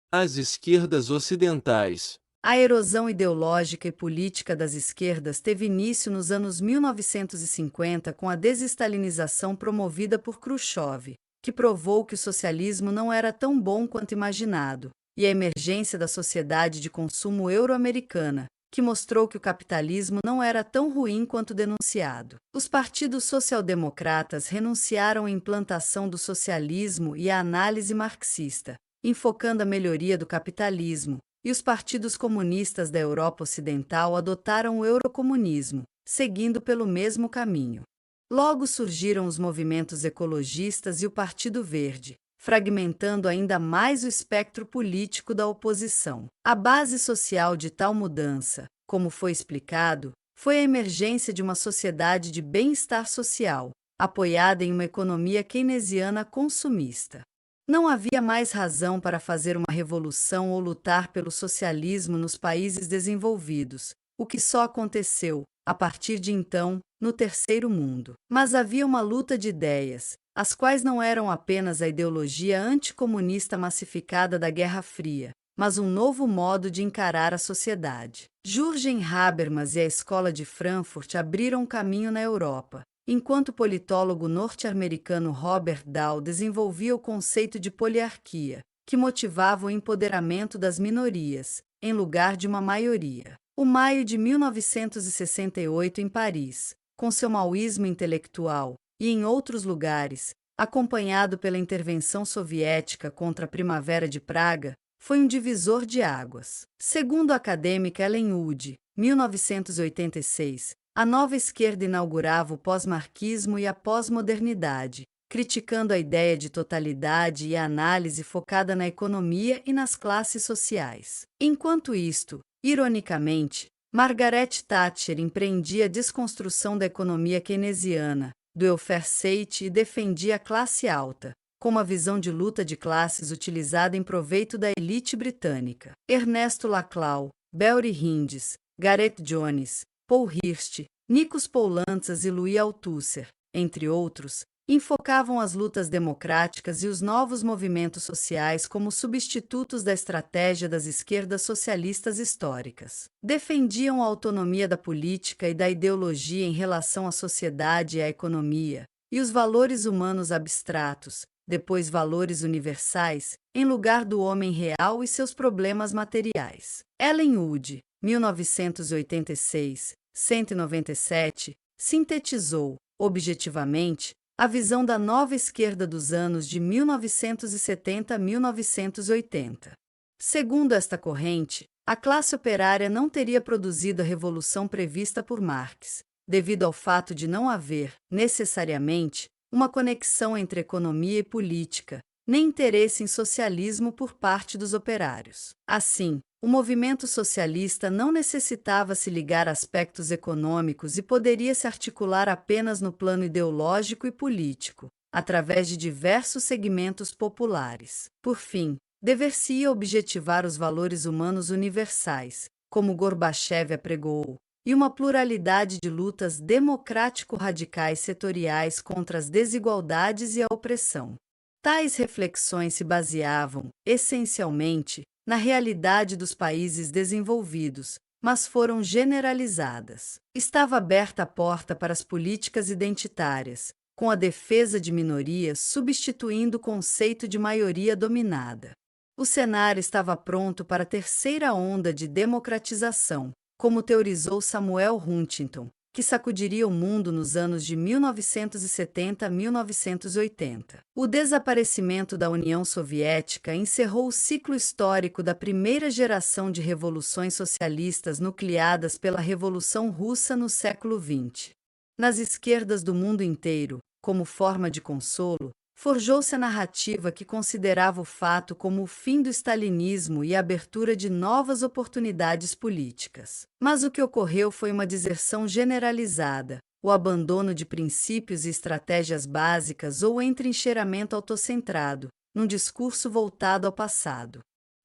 As esquerdas ocidentais. A erosão ideológica e política das esquerdas teve início nos anos 1950 com a desestalinização promovida por Khrushchev, que provou que o socialismo não era tão bom quanto imaginado, e a emergência da sociedade de consumo euro-americana, que mostrou que o capitalismo não era tão ruim quanto denunciado. Os partidos social-democratas renunciaram à implantação do socialismo e à análise marxista, enfocando a melhoria do capitalismo, e os partidos comunistas da Europa Ocidental adotaram o eurocomunismo, seguindo pelo mesmo caminho. Logo surgiram os movimentos ecologistas e o Partido Verde, fragmentando ainda mais o espectro político da oposição. A base social de tal mudança, como foi explicado, foi a emergência de uma sociedade de bem-estar social, apoiada em uma economia keynesiana consumista. Não havia mais razão para fazer uma revolução ou lutar pelo socialismo nos países desenvolvidos, o que só aconteceu, a partir de então, no Terceiro Mundo. Mas havia uma luta de ideias, as quais não eram apenas a ideologia anticomunista massificada da Guerra Fria, mas um novo modo de encarar a sociedade. Jürgen Habermas e a Escola de Frankfurt abriram caminho na Europa, enquanto o politólogo norte-americano Robert Dahl desenvolvia o conceito de poliarquia, que motivava o empoderamento das minorias, em lugar de uma maioria. O maio de 1968 em Paris, com seu maoísmo intelectual, e em outros lugares, acompanhado pela intervenção soviética contra a Primavera de Praga, foi um divisor de águas. Segundo a acadêmica Ellen Wood, 1986, a nova esquerda inaugurava o pós-marxismo e a pós-modernidade, criticando a ideia de totalidade e a análise focada na economia e nas classes sociais. Enquanto isto, ironicamente, Margaret Thatcher empreendia a desconstrução da economia keynesiana, do welfare state e defendia a classe alta, com uma visão de luta de classes utilizada em proveito da elite britânica. Ernesto Laclau, Belry Hinds, Gareth Jones, Paul Hirst, Nikos Poulantzas e Louis Althusser, entre outros, enfocavam as lutas democráticas e os novos movimentos sociais como substitutos da estratégia das esquerdas socialistas históricas. Defendiam a autonomia da política e da ideologia em relação à sociedade e à economia, e os valores humanos abstratos, depois valores universais, em lugar do homem real e seus problemas materiais. Ellen Wood, 1986, 197, sintetizou, objetivamente, a visão da nova esquerda dos anos de 1970 a 1980. Segundo esta corrente, a classe operária não teria produzido a revolução prevista por Marx, devido ao fato de não haver, necessariamente, uma conexão entre economia e política, nem interesse em socialismo por parte dos operários. Assim, o movimento socialista não necessitava se ligar a aspectos econômicos e poderia se articular apenas no plano ideológico e político, através de diversos segmentos populares. Por fim, dever-se-ia objetivar os valores humanos universais, como Gorbachev apregoou, e uma pluralidade de lutas democrático-radicais setoriais contra as desigualdades e a opressão. Tais reflexões se baseavam, essencialmente, na realidade dos países desenvolvidos, mas foram generalizadas. Estava aberta a porta para as políticas identitárias, com a defesa de minorias substituindo o conceito de maioria dominada. O cenário estava pronto para a terceira onda de democratização, como teorizou Samuel Huntington, que sacudiria o mundo nos anos de 1970 a 1980. O desaparecimento da União Soviética encerrou o ciclo histórico da primeira geração de revoluções socialistas nucleadas pela Revolução Russa no século XX. Nas esquerdas do mundo inteiro, como forma de consolo, forjou-se a narrativa que considerava o fato como o fim do stalinismo e a abertura de novas oportunidades políticas. Mas o que ocorreu foi uma deserção generalizada, o abandono de princípios e estratégias básicas ou o entrincheiramento autocentrado, num discurso voltado ao passado.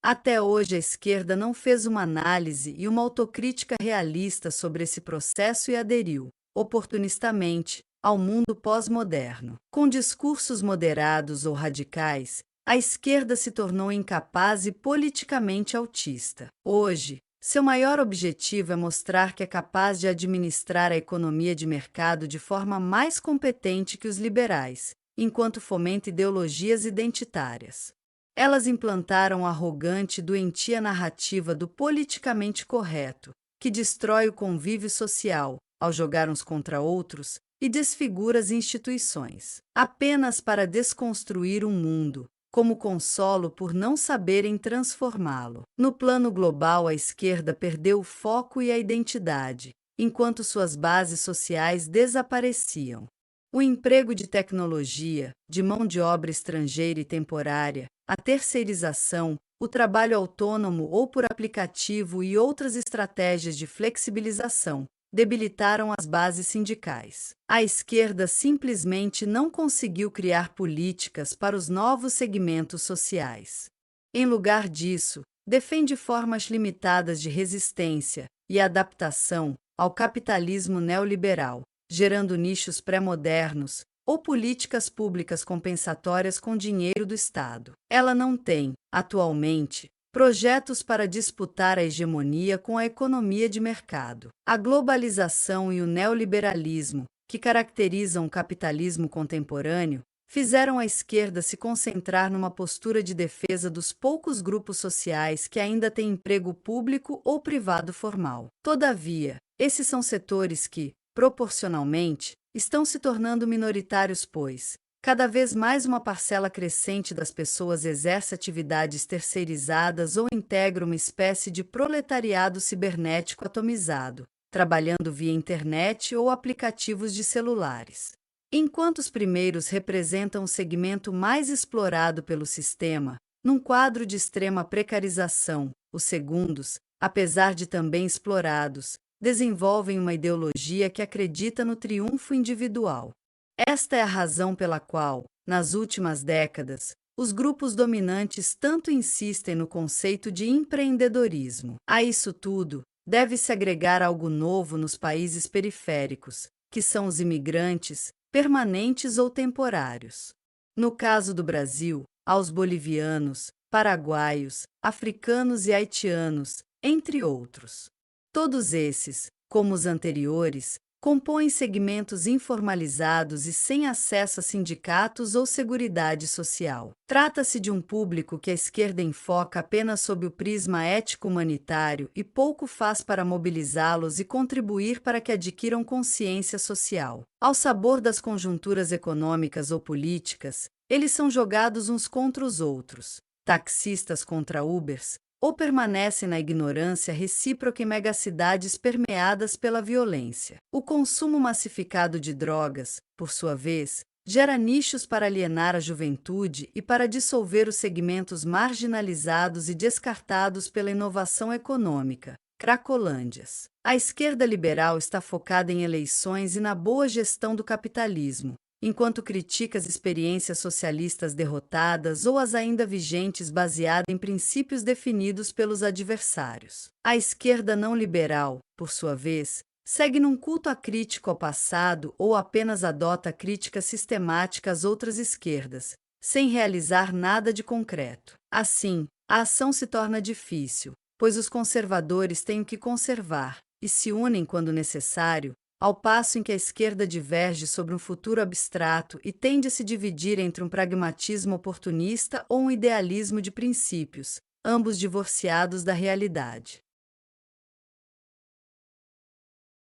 Até hoje a esquerda não fez uma análise e uma autocrítica realista sobre esse processo e aderiu, oportunistamente, ao mundo pós-moderno. Com discursos moderados ou radicais, A esquerda se tornou incapaz e politicamente autista. Hoje, seu maior objetivo é mostrar que é capaz de administrar a economia de mercado de forma mais competente que os liberais, enquanto fomenta ideologias identitárias. Elas implantaram a arrogante e doentia narrativa do politicamente correto, que destrói o convívio social, ao jogar uns contra outros, e desfigura as instituições, apenas para desconstruir o mundo, como consolo por não saberem transformá-lo. No plano global, a esquerda perdeu o foco e a identidade, enquanto suas bases sociais desapareciam. O emprego de tecnologia, de mão de obra estrangeira e temporária, a terceirização, o trabalho autônomo ou por aplicativo e outras estratégias de flexibilização debilitaram as bases sindicais. A esquerda simplesmente não conseguiu criar políticas para os novos segmentos sociais. Em lugar disso, defende formas limitadas de resistência e adaptação ao capitalismo neoliberal, gerando nichos pré-modernos ou políticas públicas compensatórias com dinheiro do Estado. Ela não tem, atualmente, projetos para disputar a hegemonia com a economia de mercado. A globalização e o neoliberalismo, que caracterizam o capitalismo contemporâneo, fizeram a esquerda se concentrar numa postura de defesa dos poucos grupos sociais que ainda têm emprego público ou privado formal. Todavia, esses são setores que, proporcionalmente, estão se tornando minoritários, pois cada vez mais uma parcela crescente das pessoas exerce atividades terceirizadas ou integra uma espécie de proletariado cibernético atomizado, trabalhando via internet ou aplicativos de celulares. Enquanto os primeiros representam o segmento mais explorado pelo sistema, num quadro de extrema precarização, os segundos, apesar de também explorados, desenvolvem uma ideologia que acredita no triunfo individual. Esta é a razão pela qual, nas últimas décadas, os grupos dominantes tanto insistem no conceito de empreendedorismo. A isso tudo, deve-se agregar algo novo nos países periféricos, que são os imigrantes, permanentes ou temporários. No caso do Brasil, aos bolivianos, paraguaios, africanos e haitianos, entre outros. Todos esses, como os anteriores, compõem segmentos informalizados e sem acesso a sindicatos ou seguridade social. Trata-se de um público que a esquerda enfoca apenas sob o prisma ético-humanitário e pouco faz para mobilizá-los e contribuir para que adquiram consciência social. Ao sabor das conjunturas econômicas ou políticas, eles são jogados uns contra os outros, taxistas contra Ubers, ou permanecem na ignorância recíproca em megacidades permeadas pela violência. O consumo massificado de drogas, por sua vez, gera nichos para alienar a juventude e para dissolver os segmentos marginalizados e descartados pela inovação econômica. Cracolândias. A esquerda liberal está focada em eleições e na boa gestão do capitalismo, enquanto critica as experiências socialistas derrotadas ou as ainda vigentes baseadas em princípios definidos pelos adversários. A esquerda não liberal, por sua vez, segue num culto acrítico ao passado ou apenas adota crítica sistemática às outras esquerdas, sem realizar nada de concreto. Assim, a ação se torna difícil, pois os conservadores têm o que conservar e se unem quando necessário, ao passo em que a esquerda diverge sobre um futuro abstrato e tende a se dividir entre um pragmatismo oportunista ou um idealismo de princípios, ambos divorciados da realidade.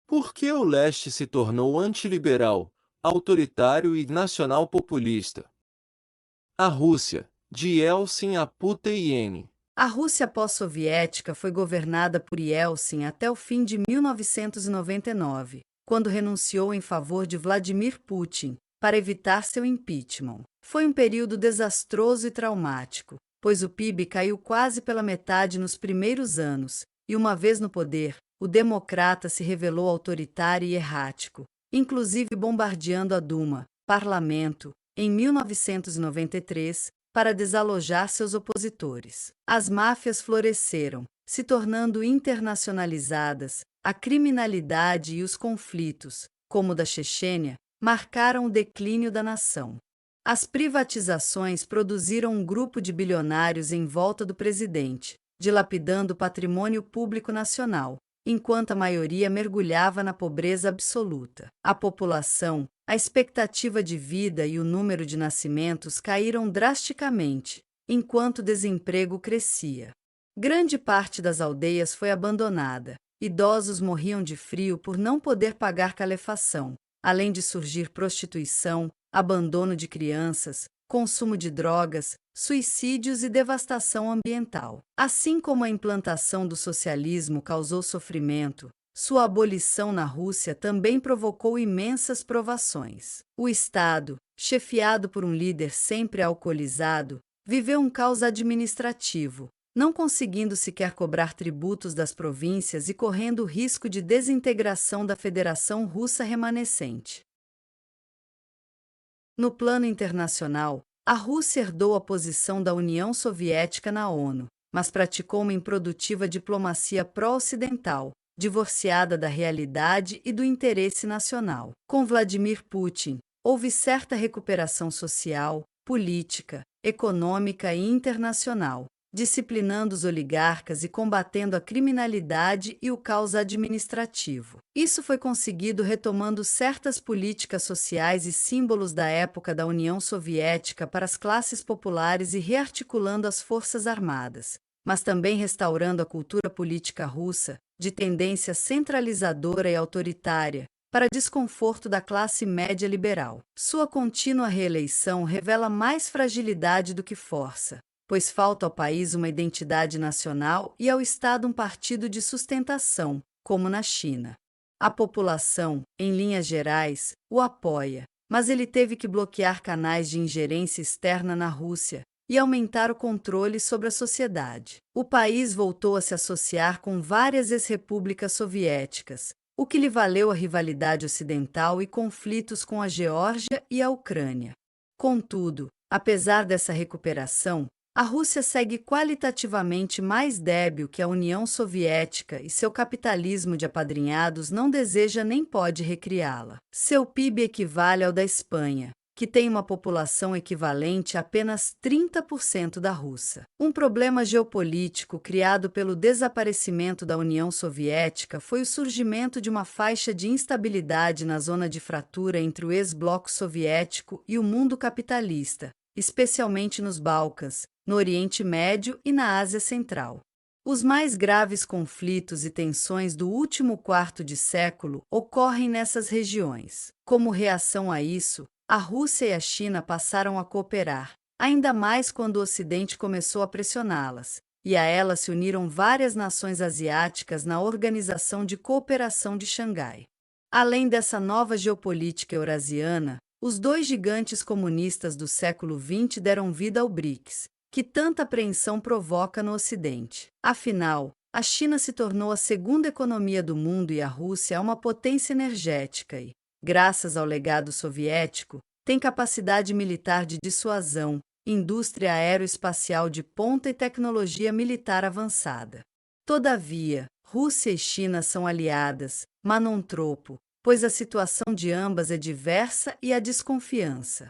Por que o leste se tornou antiliberal, autoritário e nacional-populista? A Rússia, de Yeltsin a Putin. A Rússia pós-soviética foi governada por Yeltsin até o fim de 1999. Quando renunciou em favor de Vladimir Putin, para evitar seu impeachment. Foi um período desastroso e traumático, pois o PIB caiu quase pela metade nos primeiros anos, e uma vez no poder, o democrata se revelou autoritário e errático, inclusive bombardeando a Duma, parlamento, em 1993, para desalojar seus opositores. As máfias floresceram, se tornando internacionalizadas. A criminalidade e os conflitos, como o da Chechênia, marcaram o declínio da nação. As privatizações produziram um grupo de bilionários em volta do presidente, dilapidando o patrimônio público nacional, enquanto a maioria mergulhava na pobreza absoluta. A população, a expectativa de vida e o número de nascimentos caíram drasticamente, enquanto o desemprego crescia. Grande parte das aldeias foi abandonada. Idosos morriam de frio por não poder pagar calefação, além de surgir prostituição, abandono de crianças, consumo de drogas, suicídios e devastação ambiental. Assim como a implantação do socialismo causou sofrimento, sua abolição na Rússia também provocou imensas provações. O Estado, chefiado por um líder sempre alcoolizado, viveu um caos administrativo, não conseguindo sequer cobrar tributos das províncias e correndo o risco de desintegração da Federação Russa remanescente. No plano internacional, a Rússia herdou a posição da União Soviética na ONU, mas praticou uma improdutiva diplomacia pró-ocidental, divorciada da realidade e do interesse nacional. Com Vladimir Putin, houve certa recuperação social, política, econômica e internacional, disciplinando os oligarcas e combatendo a criminalidade e o caos administrativo. Isso foi conseguido retomando certas políticas sociais e símbolos da época da União Soviética para as classes populares e rearticulando as forças armadas, mas também restaurando a cultura política russa, de tendência centralizadora e autoritária, para desconforto da classe média liberal. Sua contínua reeleição revela mais fragilidade do que força, pois falta ao país uma identidade nacional e ao Estado um partido de sustentação, como na China. A população, em linhas gerais, o apoia, mas ele teve que bloquear canais de ingerência externa na Rússia e aumentar o controle sobre a sociedade. O país voltou a se associar com várias ex-repúblicas soviéticas, o que lhe valeu a rivalidade ocidental e conflitos com a Geórgia e a Ucrânia. Contudo, apesar dessa recuperação, a Rússia segue qualitativamente mais débil que a União Soviética e seu capitalismo de apadrinhados não deseja nem pode recriá-la. Seu PIB equivale ao da Espanha, que tem uma população equivalente a apenas 30% da russa. Um problema geopolítico criado pelo desaparecimento da União Soviética foi o surgimento de uma faixa de instabilidade na zona de fratura entre o ex-bloco soviético e o mundo capitalista, especialmente nos Balcãs, no Oriente Médio e na Ásia Central. Os mais graves conflitos e tensões do último quarto de século ocorrem nessas regiões. Como reação a isso, a Rússia e a China passaram a cooperar, ainda mais quando o Ocidente começou a pressioná-las, e a elas se uniram várias nações asiáticas na Organização de Cooperação de Xangai. Além dessa nova geopolítica eurasiana, os dois gigantes comunistas do século XX deram vida ao BRICS, que tanta apreensão provoca no Ocidente. Afinal, a China se tornou a segunda economia do mundo e a Rússia uma potência energética e, graças ao legado soviético, tem capacidade militar de dissuasão, indústria aeroespacial de ponta e tecnologia militar avançada. Todavia, Rússia e China são aliadas, mas não tropo, pois a situação de ambas é diversa e há desconfiança.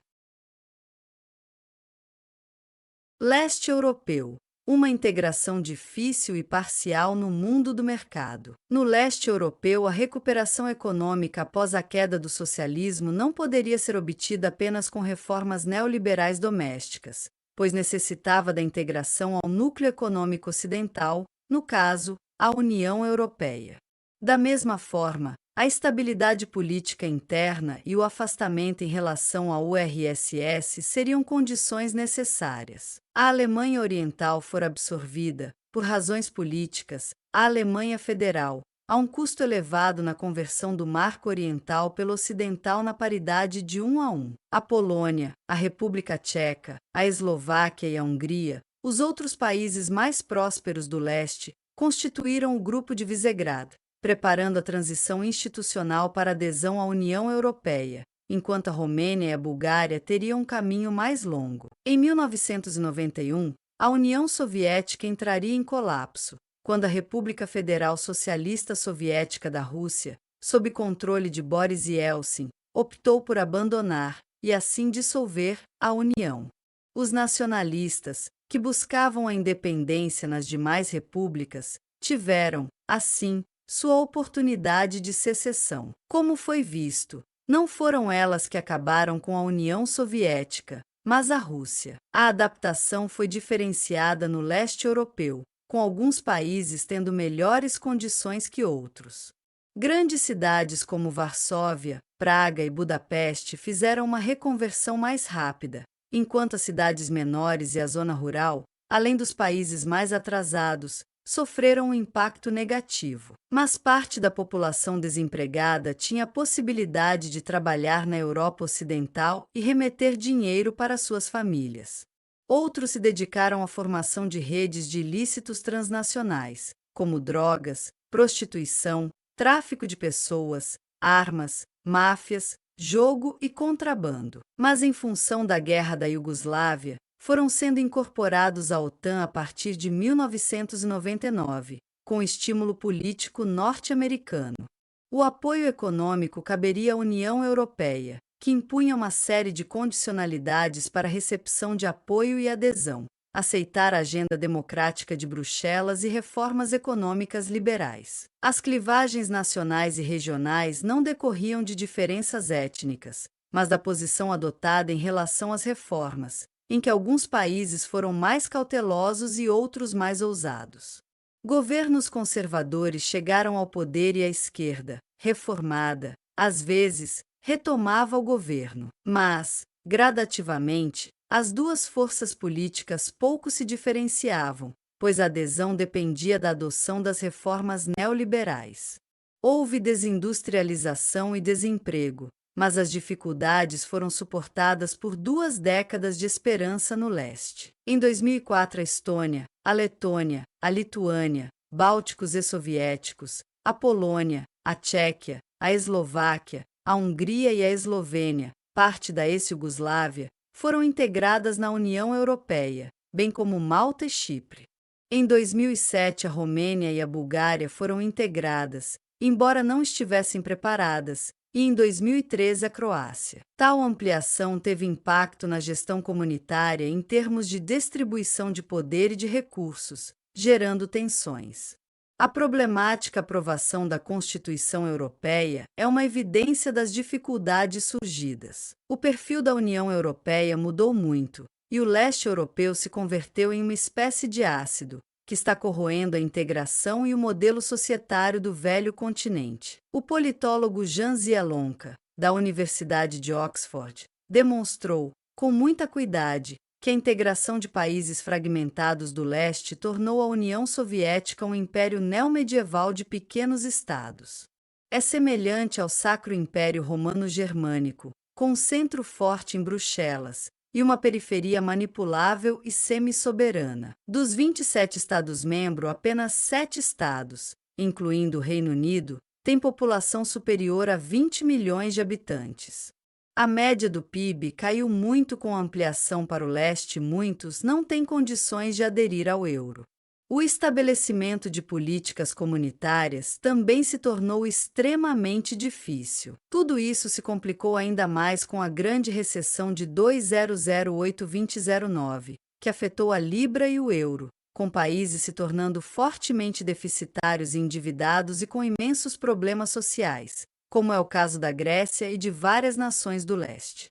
Leste europeu. Uma integração difícil e parcial no mundo do mercado. No leste europeu, a recuperação econômica após a queda do socialismo não poderia ser obtida apenas com reformas neoliberais domésticas, pois necessitava da integração ao núcleo econômico ocidental, no caso, a União Europeia. Da mesma forma, a estabilidade política interna e o afastamento em relação à URSS seriam condições necessárias. A Alemanha Oriental fora absorvida, por razões políticas, a Alemanha Federal, a um custo elevado na conversão do Marco Oriental pelo Ocidental na paridade de 1:1. A Polônia, a República Tcheca, a Eslováquia e a Hungria, os outros países mais prósperos do leste, constituíram o Grupo de Visegrad, preparando a transição institucional para a adesão à União Europeia, enquanto a Romênia e a Bulgária teriam um caminho mais longo. Em 1991, a União Soviética entraria em colapso, quando a República Federal Socialista Soviética da Rússia, sob controle de Boris Yeltsin, optou por abandonar, e assim dissolver a União. Os nacionalistas, que buscavam a independência nas demais repúblicas, tiveram, assim, sua oportunidade de secessão. Como foi visto, não foram elas que acabaram com a União Soviética, mas a Rússia. A adaptação foi diferenciada no leste europeu, com alguns países tendo melhores condições que outros. Grandes cidades como Varsóvia, Praga e Budapeste fizeram uma reconversão mais rápida, enquanto as cidades menores e a zona rural, além dos países mais atrasados, sofreram um impacto negativo. Mas parte da população desempregada tinha a possibilidade de trabalhar na Europa Ocidental e remeter dinheiro para suas famílias. Outros se dedicaram à formação de redes de ilícitos transnacionais, como drogas, prostituição, tráfico de pessoas, armas, máfias, jogo e contrabando. Mas em função da Guerra da Iugoslávia, foram sendo incorporados à OTAN a partir de 1999, com estímulo político norte-americano. O apoio econômico caberia à União Europeia, que impunha uma série de condicionalidades para a recepção de apoio e adesão, aceitar a agenda democrática de Bruxelas e reformas econômicas liberais. As clivagens nacionais e regionais não decorriam de diferenças étnicas, mas da posição adotada em relação às reformas, em que alguns países foram mais cautelosos e outros mais ousados. Governos conservadores chegaram ao poder e a esquerda, reformada, às vezes, retomava o governo. Mas, gradativamente, as duas forças políticas pouco se diferenciavam, pois a adesão dependia da adoção das reformas neoliberais. Houve desindustrialização e desemprego, mas as dificuldades foram suportadas por 2 décadas de esperança no leste. Em 2004, a Estônia, a Letônia, a Lituânia, Bálticos e Soviéticos, a Polônia, a Tchequia, a Eslováquia, a Hungria e a Eslovênia, parte da ex-Iugoslávia, foram integradas na União Europeia, bem como Malta e Chipre. Em 2007, a Romênia e a Bulgária foram integradas, embora não estivessem preparadas, e em 2013 a Croácia. Tal ampliação teve impacto na gestão comunitária em termos de distribuição de poder e de recursos, gerando tensões. A problemática aprovação da Constituição Europeia é uma evidência das dificuldades surgidas. O perfil da União Europeia mudou muito, e o leste europeu se converteu em uma espécie de ácido, que está corroendo a integração e o modelo societário do velho continente. O politólogo Jan Zielonka, da Universidade de Oxford, demonstrou, com muita cuidado, que a integração de países fragmentados do leste tornou a União Soviética um império neomedieval de pequenos estados. É semelhante ao Sacro Império Romano-Germânico, com um centro forte em Bruxelas, e uma periferia manipulável e semi-soberana. Dos 27 Estados-membros, apenas 7 estados, incluindo o Reino Unido, têm população superior a 20 milhões de habitantes. A média do PIB caiu muito com a ampliação para o leste e muitos não têm condições de aderir ao euro. O estabelecimento de políticas comunitárias também se tornou extremamente difícil. Tudo isso se complicou ainda mais com a grande recessão de 2008-2009, que afetou a libra e o euro, com países se tornando fortemente deficitários e endividados e com imensos problemas sociais, como é o caso da Grécia e de várias nações do leste.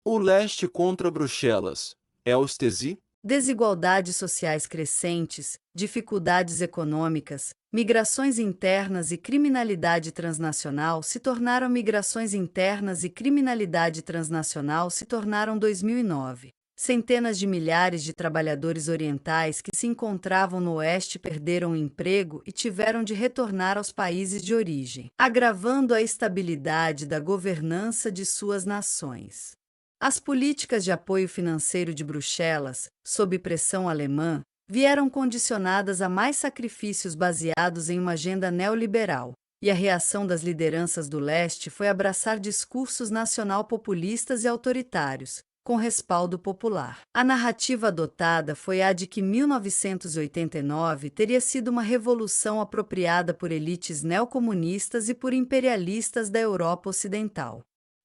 O leste contra Bruxelas. Eustesi? Desigualdades sociais crescentes, dificuldades econômicas, migrações internas e criminalidade transnacional se tornaram 2009. Centenas de milhares de trabalhadores orientais que se encontravam no oeste perderam o emprego e tiveram de retornar aos países de origem, agravando a estabilidade da governança de suas nações. As políticas de apoio financeiro de Bruxelas, sob pressão alemã, vieram condicionadas a mais sacrifícios baseados em uma agenda neoliberal, e a reação das lideranças do leste foi abraçar discursos nacional-populistas e autoritários, com respaldo popular. A narrativa adotada foi a de que 1989 teria sido uma revolução apropriada por elites neocomunistas e por imperialistas da Europa Ocidental.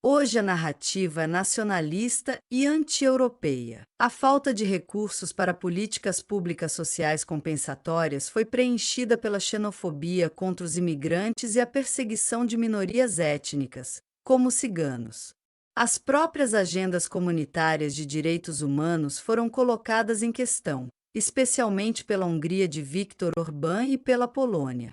Hoje a narrativa é nacionalista e anti-europeia. A falta de recursos para políticas públicas sociais compensatórias foi preenchida pela xenofobia contra os imigrantes e a perseguição de minorias étnicas, como os ciganos. As próprias agendas comunitárias de direitos humanos foram colocadas em questão, especialmente pela Hungria de Viktor Orbán e pela Polônia.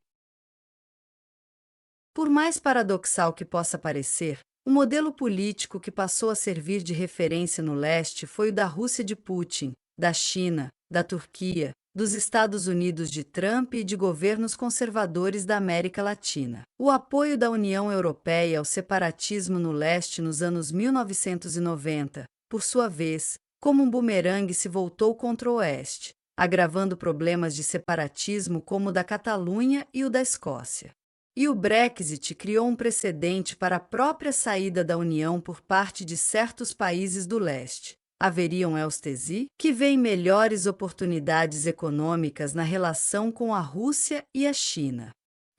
Por mais paradoxal que possa parecer, o modelo político que passou a servir de referência no leste foi o da Rússia de Putin, da China, da Turquia, dos Estados Unidos de Trump e de governos conservadores da América Latina. O apoio da União Europeia ao separatismo no leste nos anos 1990, por sua vez, como um bumerangue se voltou contra o oeste, agravando problemas de separatismo como o da Catalunha e o da Escócia. E o Brexit criou um precedente para a própria saída da União por parte de certos países do leste. Haveriam Eustesi, que veem melhores oportunidades econômicas na relação com a Rússia e a China.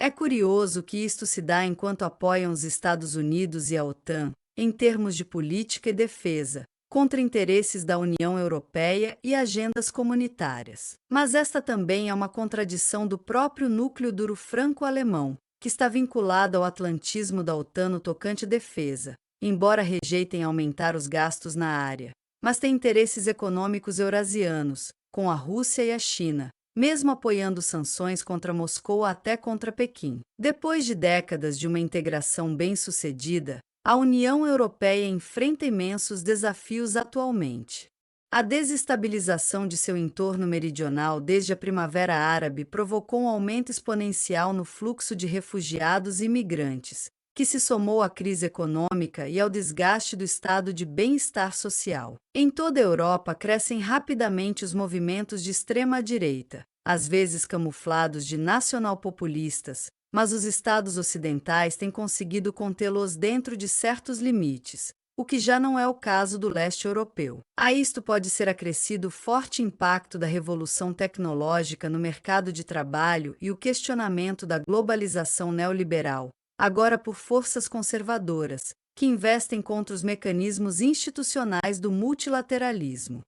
É curioso que isto se dá enquanto apoiam os Estados Unidos e a OTAN, em termos de política e defesa, contra interesses da União Europeia e agendas comunitárias. Mas esta também é uma contradição do próprio núcleo duro franco-alemão, que está vinculado ao atlantismo da OTAN no tocante à defesa, embora rejeitem aumentar os gastos na área. Mas tem interesses econômicos eurasianos, com a Rússia e a China, mesmo apoiando sanções contra Moscou até contra Pequim. Depois de décadas de uma integração bem-sucedida, a União Europeia enfrenta imensos desafios atualmente. A desestabilização de seu entorno meridional desde a Primavera Árabe provocou um aumento exponencial no fluxo de refugiados e imigrantes, que se somou à crise econômica e ao desgaste do estado de bem-estar social. Em toda a Europa crescem rapidamente os movimentos de extrema-direita, às vezes camuflados de nacional-populistas, mas os estados ocidentais têm conseguido contê-los dentro de certos limites, o que já não é o caso do leste europeu. A isto pode ser acrescido o forte impacto da revolução tecnológica no mercado de trabalho e o questionamento da globalização neoliberal, agora por forças conservadoras, que investem contra os mecanismos institucionais do multilateralismo.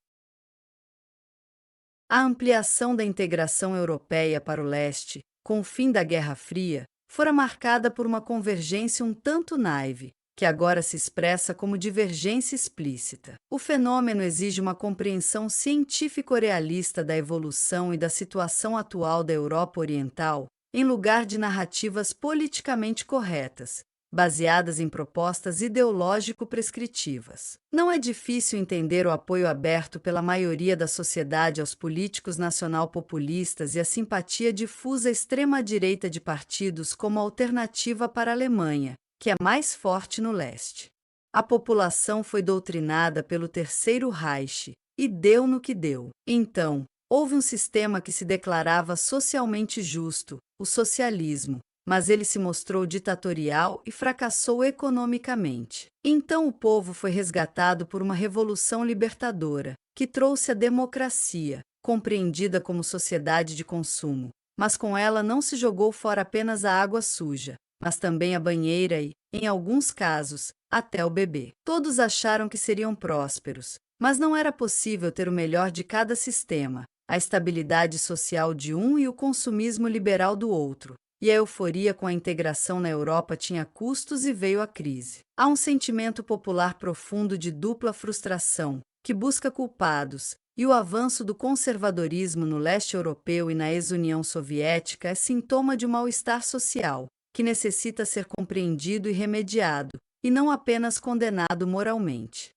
A ampliação da integração europeia para o leste, com o fim da Guerra Fria, fora marcada por uma convergência um tanto naive, que agora se expressa como divergência explícita. O fenômeno exige uma compreensão científico-realista da evolução e da situação atual da Europa Oriental, em lugar de narrativas politicamente corretas, baseadas em propostas ideológico-prescritivas. Não é difícil entender o apoio aberto pela maioria da sociedade aos políticos nacional-populistas e a simpatia difusa à extrema-direita de partidos como alternativa para a Alemanha, que é mais forte no leste. A população foi doutrinada pelo Terceiro Reich e deu no que deu. Então, houve um sistema que se declarava socialmente justo, o socialismo, mas ele se mostrou ditatorial e fracassou economicamente. Então o povo foi resgatado por uma revolução libertadora, que trouxe a democracia, compreendida como sociedade de consumo, mas com ela não se jogou fora apenas a água suja, mas também a banheira e, em alguns casos, até o bebê. Todos acharam que seriam prósperos, mas não era possível ter o melhor de cada sistema, a estabilidade social de um e o consumismo liberal do outro. E a euforia com a integração na Europa tinha custos e veio a crise. Há um sentimento popular profundo de dupla frustração, que busca culpados, e o avanço do conservadorismo no leste europeu e na ex-União Soviética é sintoma de um mal-estar social, que necessita ser compreendido e remediado, e não apenas condenado moralmente.